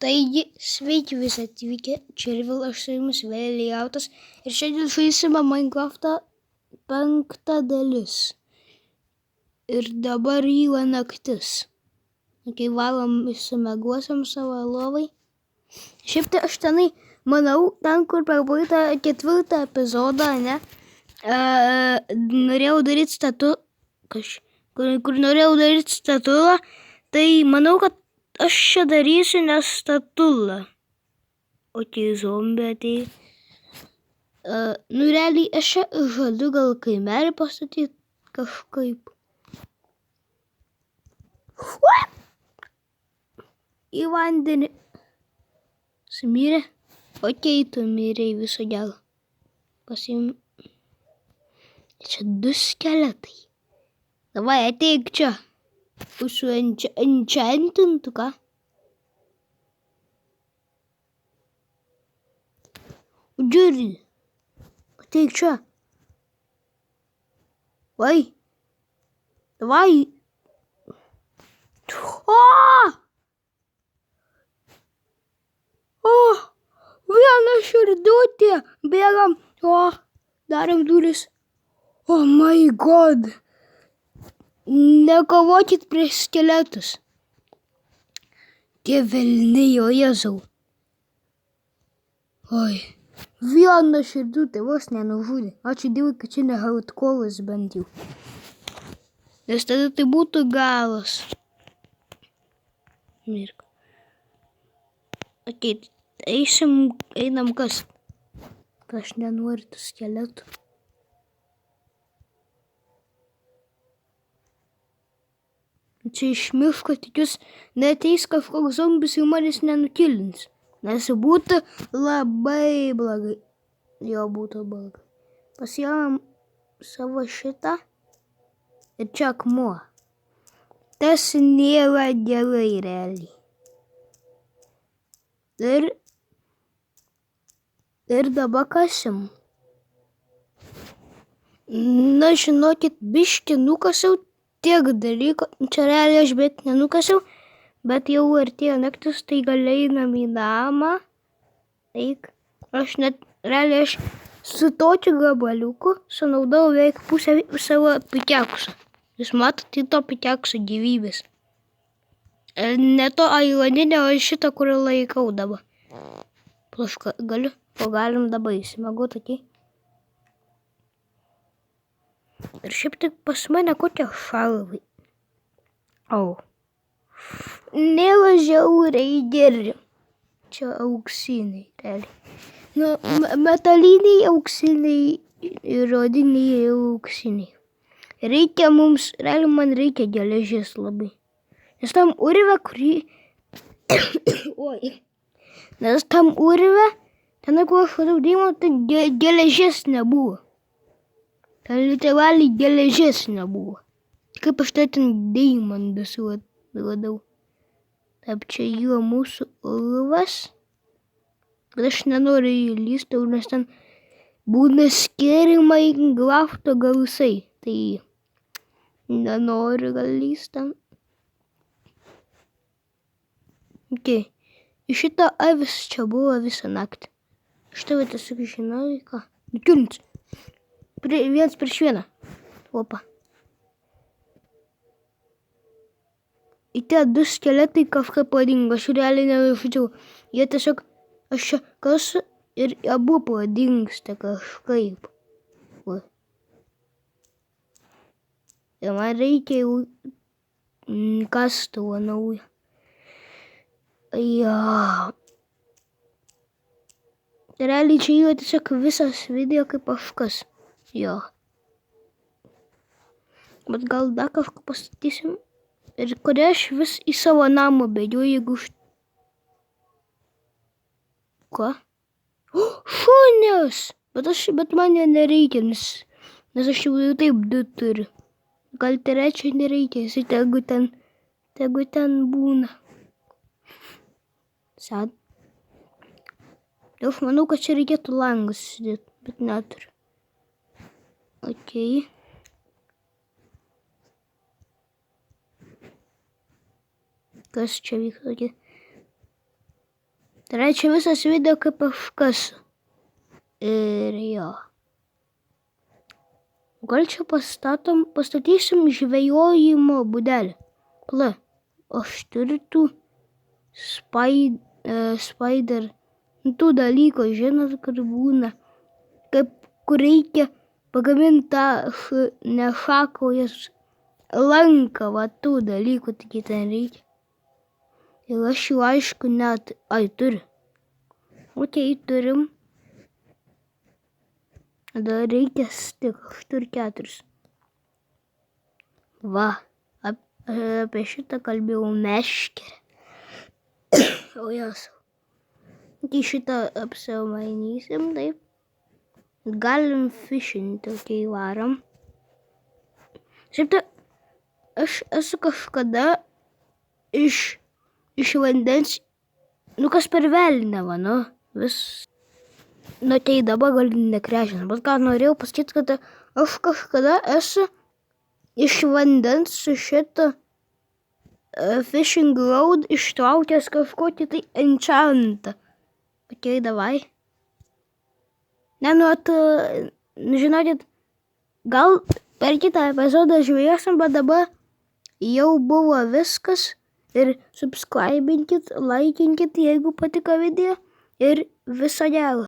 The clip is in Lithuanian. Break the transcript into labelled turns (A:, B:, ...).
A: Taigi, sveiki visi atvykę, čia ir vėl aš su jumis Vėliautas ir šiandien žaisime Minecraftą 5 dalis. Ir dabar yra naktis. Kai valam išsimiegosim savo lovai. Šiaip tai aš tenai, manau, ten kur per praeitą 4 epizodą, ne, norėjau daryti kur norėjau daryti statulą, tai manau, kad aš čia darysiu ne statulą. O tie zombiai atėjo. Realiai aš čia žadu gal kaimelį pastatyti kažkaip. Į vandenį. Sumirė? Okei, tu mirėjai viso gero. Pasim. Čia 2 skeletai. Davai, ateik čia. Užsu enchantintų, ką? Žiūrį. Ateik čia. Vai. Davai. Viena širdutė. Bėgam. Darom duris. Oh my god. Nekovokit prieš skeletus. Tie velniai, o Jėzau. Oi. Viena širdutė vos nenužudė. Ačiū Dievui, kad čia ne hardcore'as bent jau. Nes tada tai būtų galas. Mirk. Okei, einam kas. Aš nenoriu tų skeletų. Čia iš miško tikius neateis kažkoks zombis ir manęs nenukilins. Nes būtų labai blogai. Jo būtų blogai. Pasiėmam savo šitą. Ir čia akmuo. Tas nėra gerai realiai. Ir dabar kasim. Na, žinokit, biškį nukasiau tiek dalykų. Čia realiai aš bet nenukasiau. Bet jau artėjo naktis, tai gal einam į namą. Eik. Aš net, realiai aš su tokiu gabaliuku sunaudau beveik pusę savo pikeksą. Jūs matot, tai to pikekso gyvybės. Ne to aironinio, o šitą, kur laikau dabar. Plaška, galiu? O galim dabar įsimiegot, okei? Ir šiaip tik pas mane kokie šarvai. Nėra žiauriai geri. Čia auksiniai, realiai. Nu, metaliniai, auksiniai ir odiniai auksiniai. Reikia mums, realiai man reikia geležies labai. Nes tam urve, Nes tam urve, ten kur aš radau deimantą, geležies nebuvo. Ten literaliai geležies nebuvo. Kaip aš ten deimantus radau. Taip, čia yra mūsų urvas. Bet aš nenoriu įlysti, nes ten būna skėrimai grafto garsai. Tai nenoriu gal lysti. Okay. Iš šito avis čia buvo visą naktį. Štai va tiesiog žinau, ką. Nukilins. 1 prieš 1. Opa. Į tie 2 skeletai kažką pradingo. Aš realiai nežudžiau. Jie tiesiog, aš čia kasu ir abu pradingsta kažkaip. Ir man reikia jau kastuvo naujo. Realiai čia yra tiesiog visas video kaip aš kas. Jo. Bet gal dar kažką pastatysim. Ir kodėl aš vis į savo namą bėgiu, jeigu Ką? Šunės! Bet man jo nereikia, nes aš jau taip 2 turiu. Gal 3 nereikia, jis tegu ten būna. Sad. Aš manau, kad čia reikėtų langus sudėti, bet neturiu. Okei. Kas čia vyksta? Tai yra čia visas video kaip aš kasu. Ir jo. Gal čia pastatysim žvejojimo būdelį. Pala, aš turiu tų spider, tų dalykų, žinot, kur būna, kur reikia pagaminti tą ne šakojas lanką, va tų dalykų, taigi ten reikia. Ir aš jau aišku net, turiu. Okei, turim. Dar reikia stik, aš turiu 4. Va, apie šitą kalbėjau meškerę. O jas. Tai šitą apsimainysim, taip. Galim fishinti, okei, varom. Šiaip tai, aš esu kažkada iš vandens, kas per velnę, vis. Tai dabar gal nekrežina, bet ką norėjau pasakyti, kad aš kažkada esu iš vandens su šitą fishing rod ištraukęs kažkokį tai enchantą. Okei, davai. Žinokit, gal per kitą epizodą žiūrėsim, bet dabar jau buvo viskas. Ir subscribinkit, laikinkit, jeigu patiko video ir viso gero.